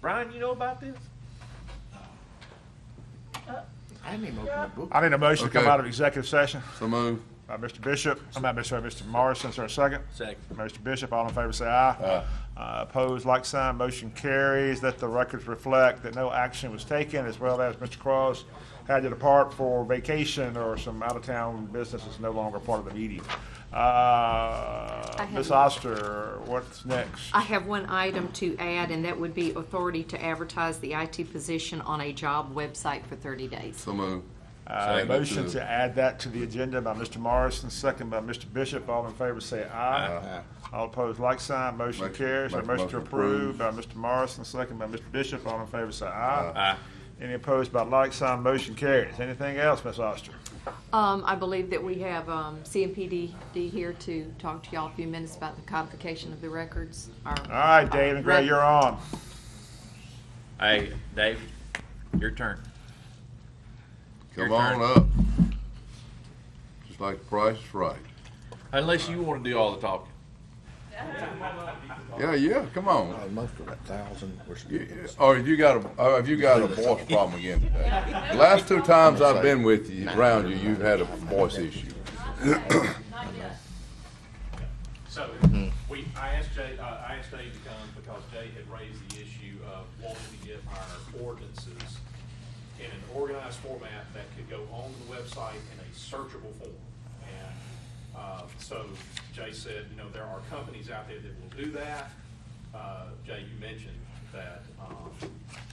Brian, you know about this? I didn't even open the book. I need a motion to come Okay. out of executive session So move. by Mr. Bishop. I'm not Mr. Morrison. Is there a second? Second. Mr. Bishop, all in favor say aye. Opposed, like sign. Motion carries. Let the records reflect that no action was taken, as well as Mr. Cross had to depart for vacation or some out-of-town business is no longer part of the meeting. Ms. Oster, what's next? I have one item to add, and that would be authority to advertise the IT position on a job website for 30 days. So move. Motion to add that to the agenda by Mr. Morrison, second by Mr. Bishop. All in favor say aye. All opposed, like sign. Motion carries. A motion to approve by Mr. Morrison, second by Mr. Bishop. All in favor say aye. Aye. Any opposed by like sign. Motion carries. Anything else, Ms. Oster? I believe that we have CMPD here to talk to y'all a few minutes about the codification of the records. All right, Dave and Gray, you're on. Hey, Dave, your turn. Come Your on turn. up. Just like the price is right. Unless you want to do all the talking. Yeah, come on. Most of that 1,000 was. Or have you got a voice problem again today? The last two times I've been with you, around you, you've had a voice issue. So, I asked Dave to come because Jay had raised the issue of wanting to get our ordinances in an organized format that could go on the website in a searchable form. And, so Jay said, there are companies out there that will do that. Jay, you mentioned that,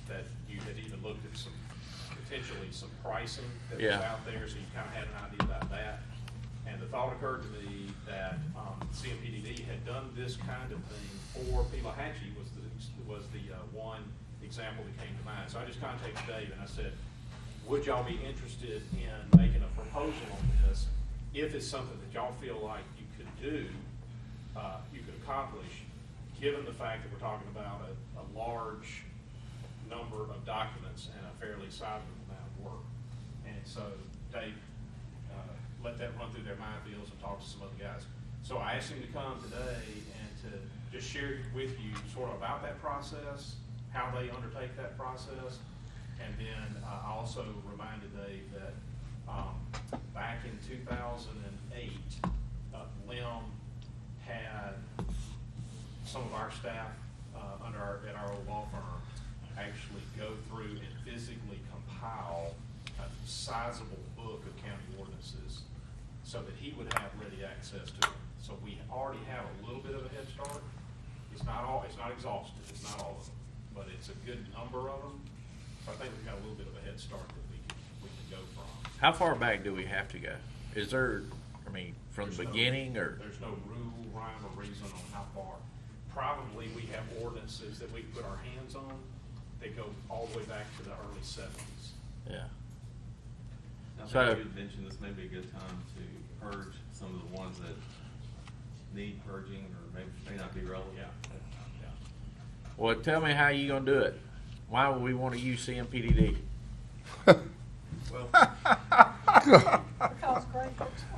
that you had even looked at potentially some pricing that was Yeah. out there, so you kind of had an idea about that. And the thought occurred to me that CMPDD had done this kind of thing for Pelahatchie was the one example that came to mind. So I just contacted Dave and I said, would y'all be interested in making a proposal on this? If it's something that y'all feel like you could do, you could accomplish, given the fact that we're talking about a large number of documents and a fairly sizable amount of work. And so Dave let that run through their minefields and talk to some other guys. So I asked him to come today and to just share with you sort of about that process, how they undertake that process. And then I also reminded Dave that back in 2008, Lim had some of our staff at our old law firm actually go through and physically compile a sizable book of county ordinances so that he would have ready access to it. So we already have a little bit of a head start. It's not exhaustive, it's not all of them, but it's a good number of them. So I think we've got a little bit of a head start that we can go from. How far back do we have to go? Is there, from the beginning or? There's no rule, rhyme, or reason on how far. Probably we have ordinances that we can put our hands on that go all the way back to the early 70s. Yeah. I think So- you had mentioned this may be a good time to purge some of the ones that need purging or may not be relevant. Yeah. Well, tell me how you gonna do it. Why would we want to use CMPDD?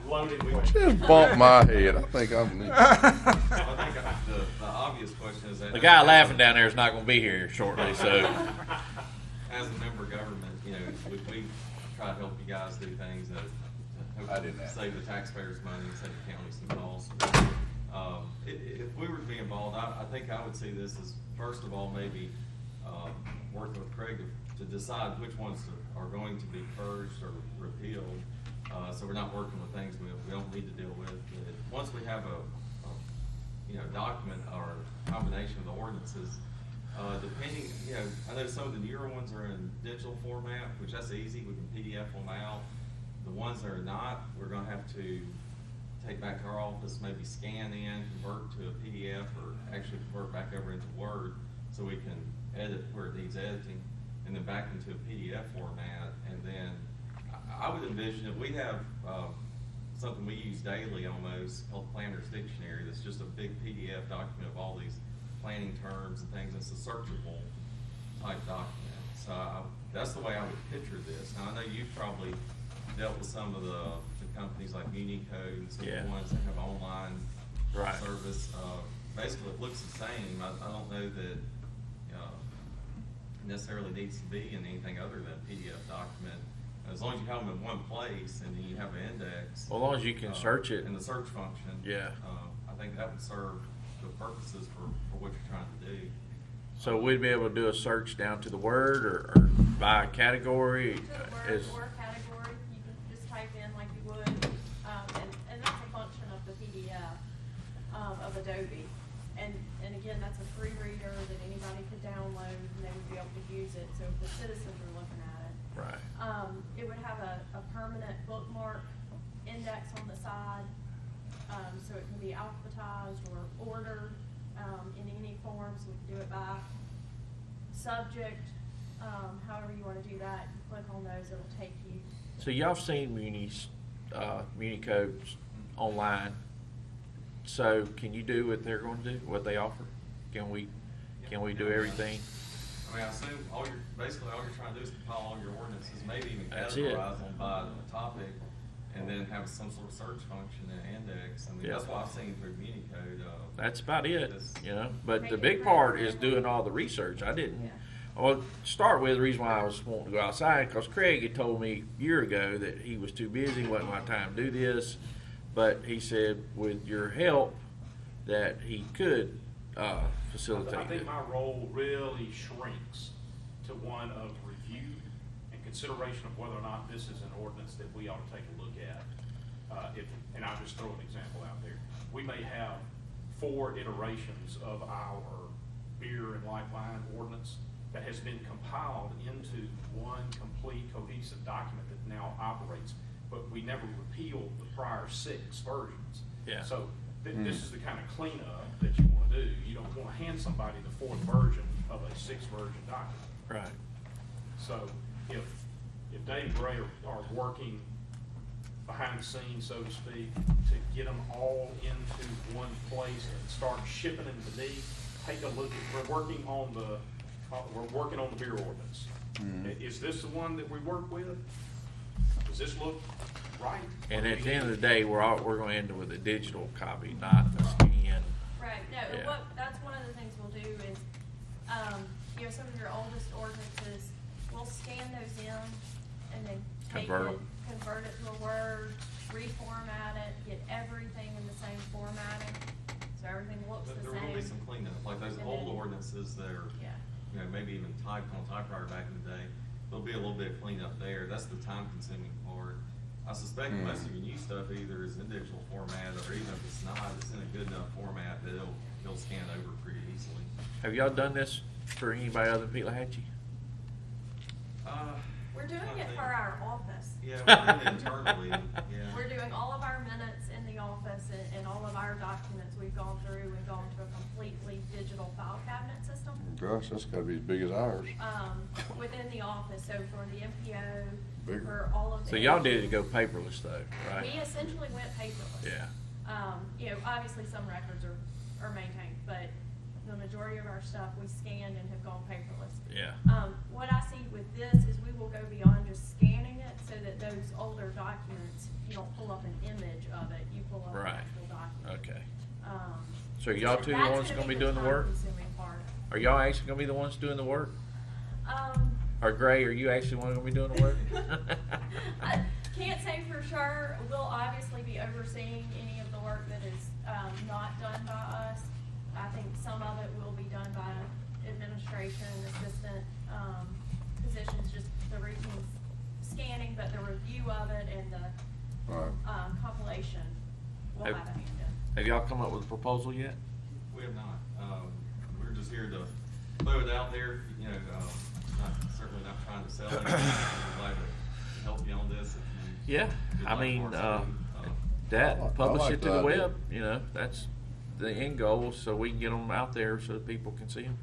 Loaded question. Just bump my head. I think I'm. I think the obvious question is that The guy laughing down there is not gonna be here shortly, so. as a member of government, we try to help you guys do things that hopefully save the taxpayers money and save the county some costs. If we were to be involved, I think I would see this as, first of all, maybe working with Craig to decide which ones are going to be purged or repealed. So we're not working with things we don't need to deal with. But once we have a document or combination of the ordinances, depending, I know some of the newer ones are in digital format, which that's easy. We can PDF them out. The ones that are not, we're going to have to take back to our office, maybe scan in, convert to a PDF, or actually convert back over into Word so we can edit where it needs editing, and then back into a PDF format. And then I would envision that we have something we use daily almost called Planner's Dictionary. That's just a big PDF document of all these planning terms and things. It's a searchable type document. So that's the way I would picture this. Now I know you've probably dealt with some of the companies like Unicode and some of the ones that have online service. Basically it looks the same. I don't know that necessarily needs to be in anything other than a PDF document. As long as you have them in one place and then you have an index. Well, as long as you can search it. And the search function. Yeah. I think that would serve the purposes for what you're trying to do. So we'd be able to do a search down to the word or by category. To the word or category, you can just type in like you would, and that's a function of the PDF of Adobe. And again, that's a free reader that anybody could download and they would be able to use it. So if the citizens are looking at it. Right. It would have a permanent bookmark index on the side, so it can be alphabetized or ordered in any form. So we can do it by subject, however you want to do that. You click on those, it'll take you. So y'all have seen Muni codes online. So can you do what they're going to do, what they offer? Can we do everything? I mean, I assume basically all you're trying to do is compile all your ordinances, maybe even That's it. categorize them by topic, and then have some sort of search function and index. I mean, Yeah. that's what I've seen through Municode. That's about it, you know. But Make the it big right part for is everyone. doing all the research. I didn't. Yeah. Well, to start with, the reason why I was wanting to go outside, because Craig had told me a year ago that he was too busy, wasn't my time to do this. But he said, with your help, that he could facilitate I think it. my role really shrinks to one of review and consideration of whether or not this is an ordinance that we ought to take a look at. And I'll just throw an example out there. We may have 4 iterations of our beer and lifeline ordinance that has been compiled into one complete cohesive document that now operates, but we never repealed the prior 6 versions. Yeah. So this is the kind of cleanup that you want to do. You don't want to hand somebody the 4th version of a 6 version document. Right. So if Dave and Ray are working behind the scenes, so to speak, to get them all into one place and start shipping them to me, take a look at, we're working on the beer ordinance. Is this the one that we work with? Does this look right? And at the end of the day, we're going to end with a digital copy, not a scan. Right, no, Yeah. and that's one of the things we'll do is, some of your oldest ordinances, we'll scan those in and then take Convert it, 'em. convert it to a Word, reformat it, get everything in the same formatting, so everything looks But the there same. will be some cleanup, like those And old then- ordinances that are, Yeah. maybe even typed on typewriter back in the day. There'll be a little bit of cleanup there. That's the time-consuming part. I suspect most of your new stuff either is in digital format, or even if it's not, it's in a good enough format that it'll scan over pretty easily. Have y'all done this for anybody other than Pelahatchie? We're doing I it think- for our office. Yeah, we're doing it internally, yeah. We're doing all of our minutes in the office and all of our documents we've gone through and gone to a completely digital file cabinet system. Gosh, that's gotta be as big as ours. Within the office, so for the MPO, Bigger. for all of the. So y'all did it go paperless though, right? We essentially went paperless. Yeah. Obviously some records are maintained, but the majority of our stuff we scanned and have gone paperless. Yeah. What I see with this is we will go beyond just scanning it so that those older documents, you don't pull up an image of it, you pull up an Right. actual document. Okay. Um, So y'all two the that's ones gonna be doing the the work? time-consuming part. Are y'all actually gonna be the ones doing the work? Um, Or Gray, are you actually one gonna be doing the work? I can't say for sure. We'll obviously be overseeing any of the work that is not done by us. I think some of it will be done by administration, assistant positions, just the routine scanning, but the review of it and the Right. compilation will have a hand in. Have y'all come up with a proposal yet? We have not. We're just here to throw it out there, certainly not trying to sell anything. We're glad to help you on this if you. Yeah, would I like mean, more to do. that, I publish like it to the the idea. web, that's the end goal, so we can get them out there so that people can see them.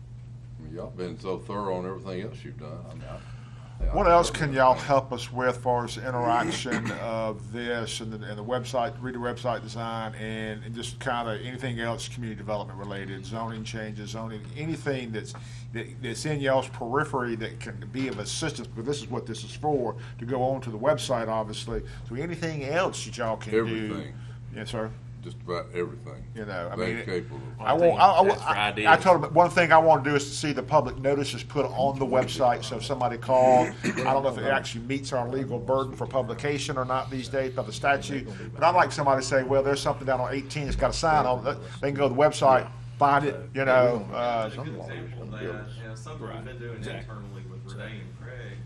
I mean, y'all been so thorough on everything else you've done. I mean, What else can y'all help us with as far as interaction of this and the website, reader website design, and just kind of anything else community development related, zoning changes, anything that's in y'all's periphery that can be of assistance, because this is what this is for, to go on to the website, obviously. So anything else that y'all can do? Everything. Yes, sir. just about everything. You know, I They're mean, capable. I think want. that's for I ideas. told them one thing I want to do is to see the public notices put on the website. So if somebody called, I don't know if it actually meets our legal burden for publication or not these days by the statute. But I'd like somebody to say, well, there's something down on 18 that's got a sign on it. They can go to the website, find it. You know. A good example of that, something we've been doing internally with Renee and Craig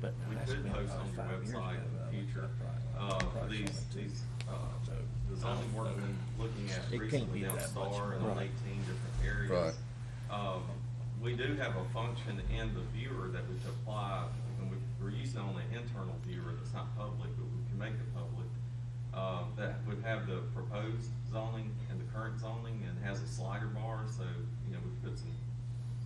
that we could post on your website in the future. For these the zoning work we've been looking at recently down Star and on 18 different areas. We do have a function in the viewer that we could apply, and we're using only an internal viewer that's not public, but we can make it public. That would have the proposed zoning and the current zoning, and has a slider bar, so we put some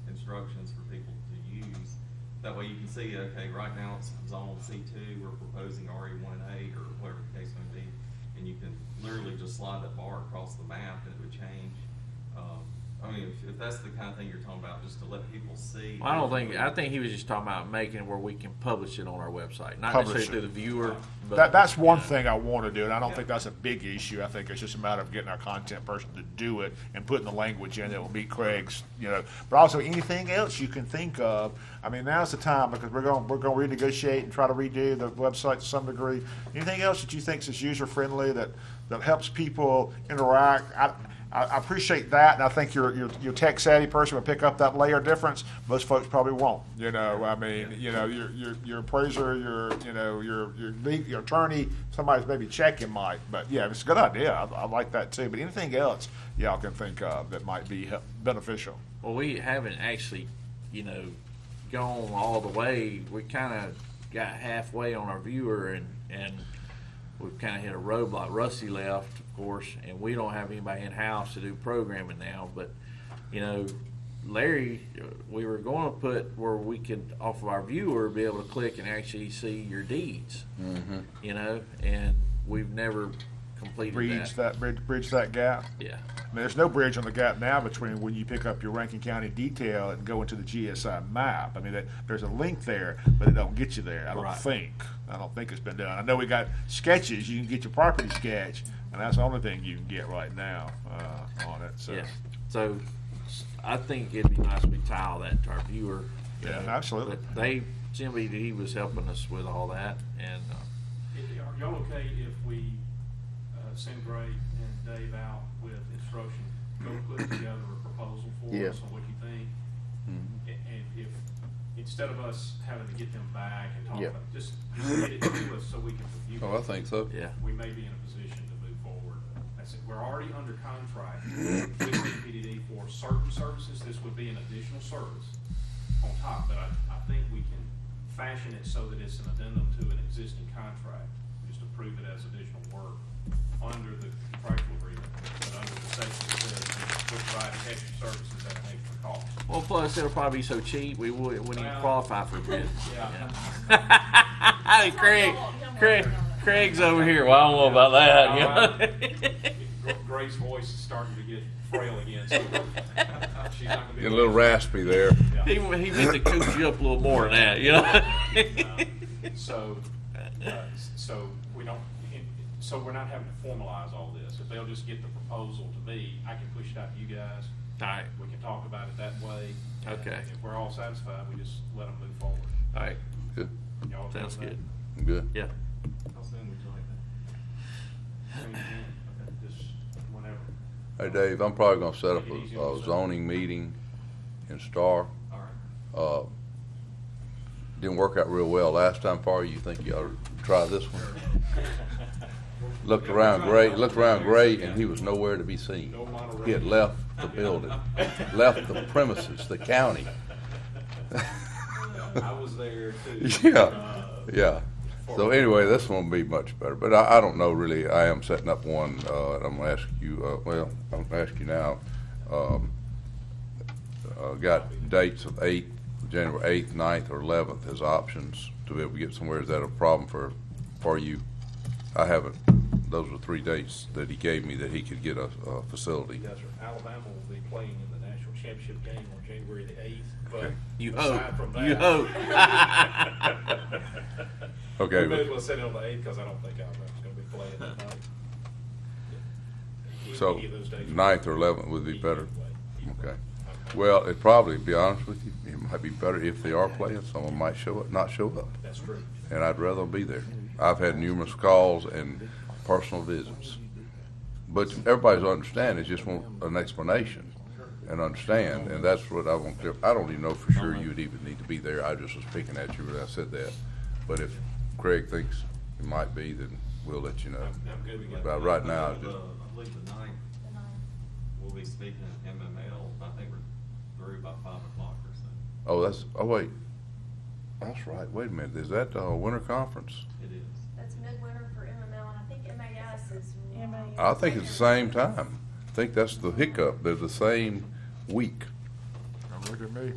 instructions for people to use. That way you can see, okay, right now it's zone C2, we're proposing RE18 or whatever the case may be, and you can literally just slide that bar across the map and it would change. I mean, if that's the kind of thing you're talking about, just to let people see. Well, I think he was just talking about making it where we can publish it on our website, not Publish necessarily through the viewer. But, That's one thing I want to do, and I don't think that's a big issue. I think it's just a matter of getting our content person to do it and putting the language in that will meet Craig's, But also anything else you can think of. I mean, now's the time because we're going to renegotiate and try to redo the website to some degree. Anything else that you think is user friendly that helps people interact? I appreciate that, and I think your tech savvy person will pick up that layer difference. Most folks probably won't. I mean, your appraiser, your attorney, somebody's maybe checking might. But yeah, it's a good idea. I like that too. But anything else y'all can think of that might be beneficial? Well, we haven't actually, gone all the way. We kind of got halfway on our viewer, and we've kind of hit a roadblock. Rusty left, of course, and we don't have anybody in-house to do programming now. But, Larry, we were going to put where we could, off of our viewer, be able to click and actually see your deeds, and we've never completed that. Bridge that gap. Yeah. I mean, there's no bridge on the gap now between when you pick up your Rankin County detail and go into the GSI map. I mean, there's a link there, but it don't get you there. I don't think it's been done. I know we got sketches. You can get your property sketch, and that's the only thing you can get right now on it. So. Yeah. So I think it'd be nice if we tie all that to our viewer. Yeah, absolutely. But CMBD was helping us with all that, and Are y'all okay if we send Gray and Dave out with instruction, go put together a proposal for us on what you think? And if, instead of us having to get them back and talk about, just get it to us so we can review it. Oh, I think so. yeah. We may be in a position to move forward. That's it. We're already under contract with CPDD for certain services. This would be an additional service on top, but I think we can fashion it so that it's an addendum to an existing contract, just approve it as additional work under the contractual agreement, but under the section that says we provide extra services at an extra cost. Well, plus it'll probably be so cheap we wouldn't even qualify for a bid. Hey, Craig's over here. Well, I don't know about that. Gray's voice is starting to get frail again, so she's not going to be Get a little raspy there. He meant to coach you up a little more than that, So we don't. So we're not having to formalize all this. If they'll just get the proposal to me, I can push it out to you guys. All right. We can talk about it that way. Okay. If we're all satisfied, we just let them move forward. All right. Good. Y'all okay Sounds with good. that? Good. Yeah. How soon would you like that? Soon as you can. Okay, just whenever. Hey, Dave, I'm probably gonna set up a zoning meeting in Star. All right. Didn't work out real well last time for you. You think you ought to try this one? Looked around great, and he was nowhere to be seen. He had left the building, left the premises, the county. I was there too. Yeah. So anyway, this one will be much better. But I don't know really. I am setting up one. I'm gonna ask you. I'm gonna ask you now. Got dates of January 8th, 9th, or 11th as options to be able to get somewhere. Is that a problem for you? I haven't. Those were 3 dates that he gave me that he could get a facility. Yes, sir. Alabama will be playing in the national championship game on January the 8th. But You aside hope. from that, You hope. Okay. we may as well set it on the 8th because I don't think Alabama's going to be playing that night. So any of those days. 9th or 11th would be better. Either way. Okay. Well, it probably, to be honest with you, it might be better if they are playing. Someone might show up, not show up. That's true. And I'd rather them be there. I've had numerous calls and personal visits. But everybody's understanding, just want an explanation and understand, and that's what I want to, I don't even know for sure you would even need to be there. I just was picking at you when I said that. But if Craig thinks it might be, then we'll let you know. I'm good with But right now, I believe the 9th, we'll be speaking at MML. I think we're through by 5 o'clock or so. oh wait, that's right, wait a minute, is that the winter conference? It is. That's midwinter for MML, and I think MAS is. I think it's the same time. I think that's the hiccup, they're the same week. Don't look at me.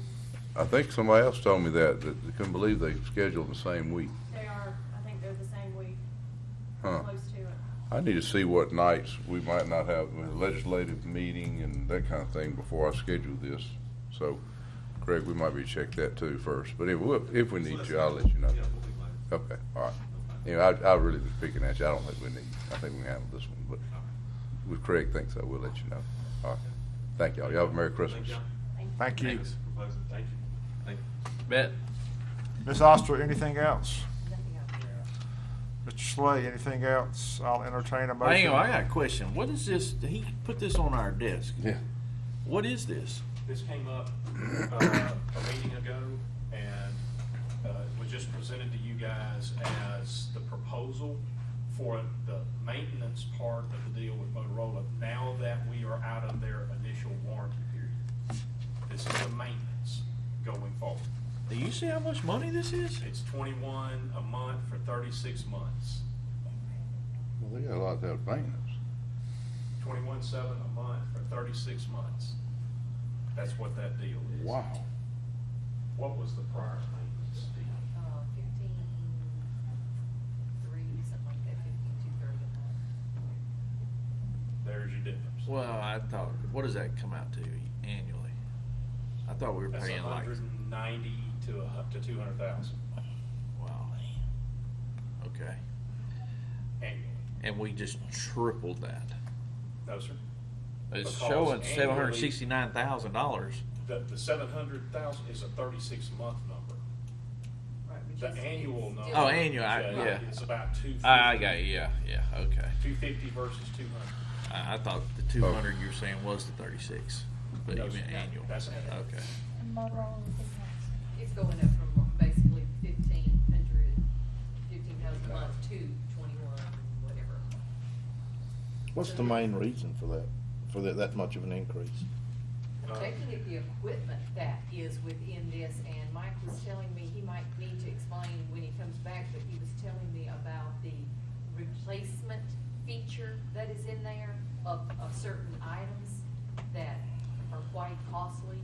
I think somebody else told me that they couldn't believe they scheduled the same week. They are, I think they're the same week, Huh. close to it. I need to see what nights we might not have a legislative meeting and that kind of thing before I schedule this. So, Craig, we might be check that too first, but if we need you, I'll let you know. Yeah, we'll be glad. Okay, all right. Anyway, I really was picking at you. I don't think we need, I think we can handle this one, but if Craig thinks I will let you know. All right. Thank y'all. Y'all have a Merry Christmas. Thank you. Thanks for proposing. Thank you. Thank you. Bet. Ms. Oster, anything else? Mr. Slay, anything else? I'll entertain a motion. Hang on, I got a question. What is this? He put this on our desk. Yeah. What is this? This came up a meeting ago, and was just presented to you guys as the proposal for the maintenance part of the deal with Motorola, now that we are out of their initial warranty period. This is the maintenance going forward. Do you see how much money this is? It's $21 a month for 36 months. Well, they got a lot of maintenance. $21.7 a month for 36 months. That's what that deal is. Wow. What was the prior maintenance deal? 15.3, something like that, 15.230 a month. There's your difference. Well, I thought, what does that come out to annually? I thought we were That's paying like, 190 to 200,000 wow. Okay. annually. And we just tripled that. No, sir. It's Because showing annually- $769,000. The 700,000 is a 36-month number. Right, which The is- annual number. Oh, annual, Jay, yeah. is about 250. I got you, yeah, okay. 250 versus 200. I thought the 200 you were saying was the 36, but you No, meant no, annual. that's annual. Okay. It's going up from basically 15,000 a month to 21, whatever. What's the main reason for that much of an increase? Taking at the equipment that is within this, and Mike was telling me, he might need to explain when he comes back, but he was telling me about the replacement feature that is in there of certain items that are quite costly,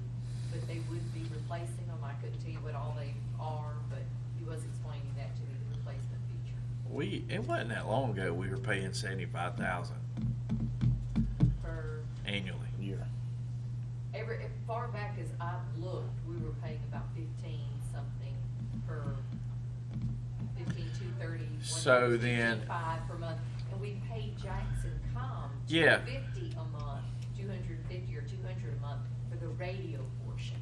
but they would be replacing them. I couldn't tell you what all they are, but he was explaining that to me, the replacement feature. It wasn't that long ago we were paying $75,000 For annually. Year. as far back as I've looked, we were paying about 15 something per 15,230. So then- 5 per month, and we paid Jackson Com Yeah. $250 a month, 250 or 200 a month for the radio portion.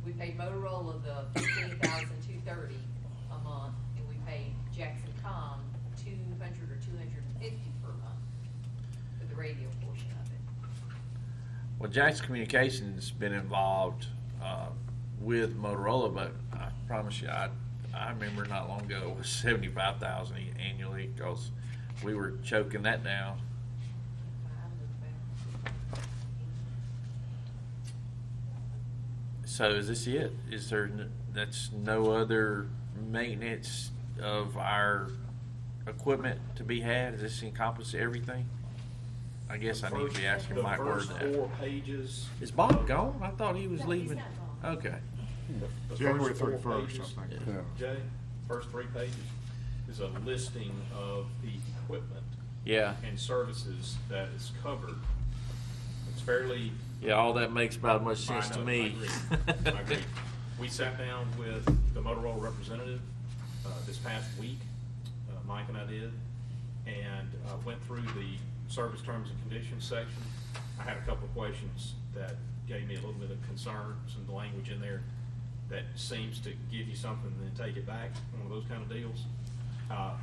We paid Motorola the 15,230 a month, and we paid Jackson Com 200 or 250 per month for the radio portion of it. Well, Jackson Communications been involved with Motorola, but I promise you, I remember not long ago it was $75,000 annually because we were choking that down. I looked back. So is this it? Is there that's no other maintenance of our equipment to be had? Does this encompass everything? I guess I need to be asking Mike Word The that. first 4 pages. Is Bob gone? I thought he was No, he's leaving. not gone. Okay. The January first 4 31st, pages, I think. Yeah. Jay, first 3 pages is a listing of the equipment Yeah. and services that is covered. It's fairly. Yeah, all that makes about as much sense I to know, me. I agree. We sat down with the Motorola representative this past week, Mike and I did, and went through the service terms and conditions section, I had a couple of questions that gave me a little bit of concern, some language in there that seems to give you something and then take it back, one of those kind of deals.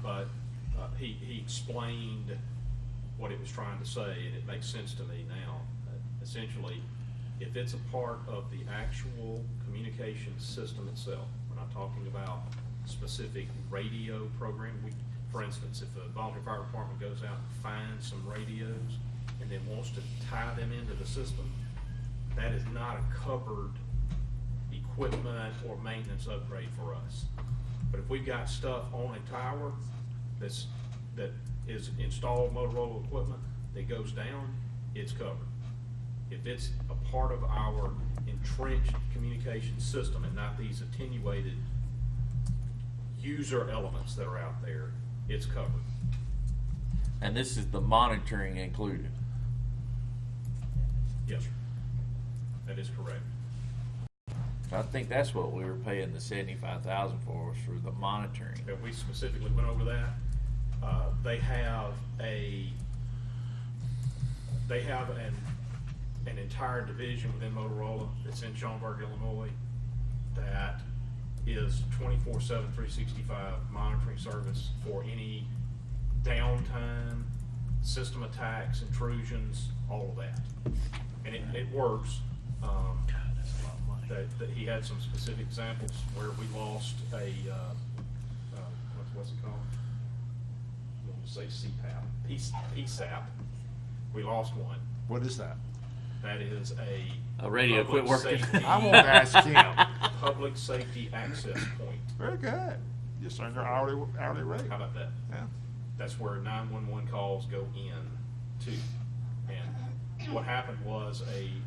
But he explained what it was trying to say, and it makes sense to me now. Essentially, if it's a part of the actual communication system itself, we're not talking about specific radio program. For instance, if a volunteer fire department goes out and finds some radios and then wants to tie them into the system, that is not a covered equipment or maintenance upgrade for us. But if we've got stuff on a tower that is installed Motorola equipment that goes down, it's covered. If it's a part of our entrenched communication system and not these attenuated user elements that are out there, it's covered. And this is the monitoring included. Yes, sir. That is correct. I think that's what we were paying the $75,000 for, was for the monitoring. That we specifically went over that. They have an entire division within Motorola that's in Schaumburg, Illinois, that is 24/7, 365 monitoring service for any downtime, system attacks, intrusions, all of that. And it works. That he had some specific examples where we lost a, what's it called? I want to say CPAP, PSAP. We lost one. What is that? That is A radio quit public working. safety- I won't ask him. Public safety access point. Very good. Just earn your hourly rate. How about that? Yeah. That's where 911 calls go in to. And what happened was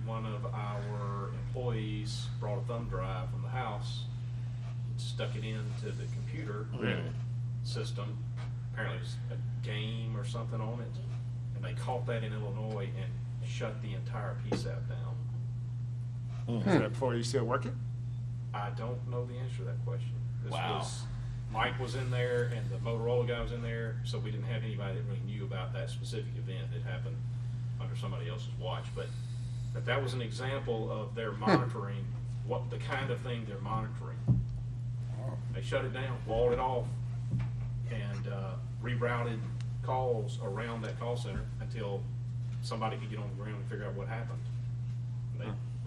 one of our employees brought a thumb drive from the house, stuck it into the computer system. Apparently it was a game or something on it, and they caught that in Illinois and shut the entire PSAP down. Is that before you still working? I don't know the answer to that question. Wow. Mike was in there and the Motorola guy was in there, so we didn't have anybody that really knew about that specific event. It happened under somebody else's watch, but that was an example of their monitoring, what the kind of thing they're monitoring. They shut it down, walled it off, and rerouted calls around that call center until somebody could get on the ground and figure out what happened.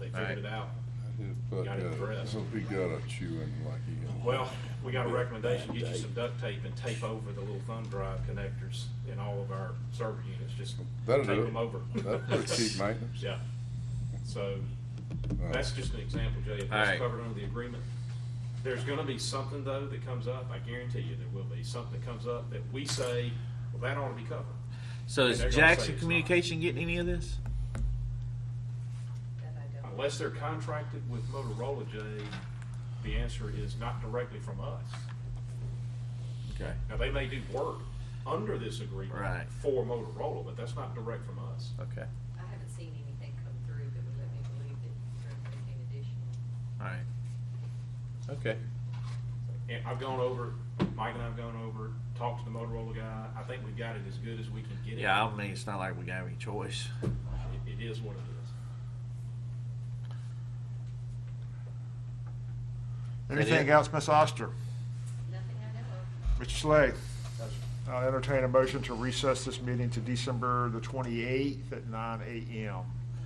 They figured it out. Got it addressed. Hope he got a chewing like he got. Well, we got a recommendation, get you some duct tape and tape over the little thumb drive connectors in all of our server units, just That'll tape do it. them over. That'll keep maintenance. Yeah. So, that's just an example, Jay, if that's Alright. covered under the agreement. There's gonna be something, though, that comes up, I guarantee you there will be, something that comes up that we say, well, that ought to be covered. So is And they're gonna say Jackson it's Communication getting any of this? That I don't. Unless they're contracted with Motorola, Jay, the answer is not directly from us. Okay. Now, they may do work under this agreement Right. for Motorola, but that's not direct from us. Okay. I haven't seen anything come through that would let me believe that there's anything additional. All right. Okay. And I've gone over, Mike and I've gone over, talked to the Motorola guy. I think we've got it as good as we can get it. Yeah, I mean, it's not like we got any choice. It is what it is. Anything else, Ms. Oster? Nothing I know of. Mr. Slay? I'll entertain a motion to recess this meeting to December the 28th at 9 a.m.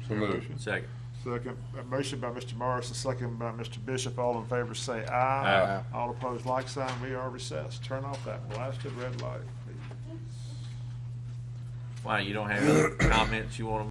So moved. Second. Second, a motion by Mr. Morris, a second by Mr. Bishop. All in favor say aye. Aye. All opposed, like sign. We are recessed. Turn off that blasted red light, please. Why, you don't have any comments you want to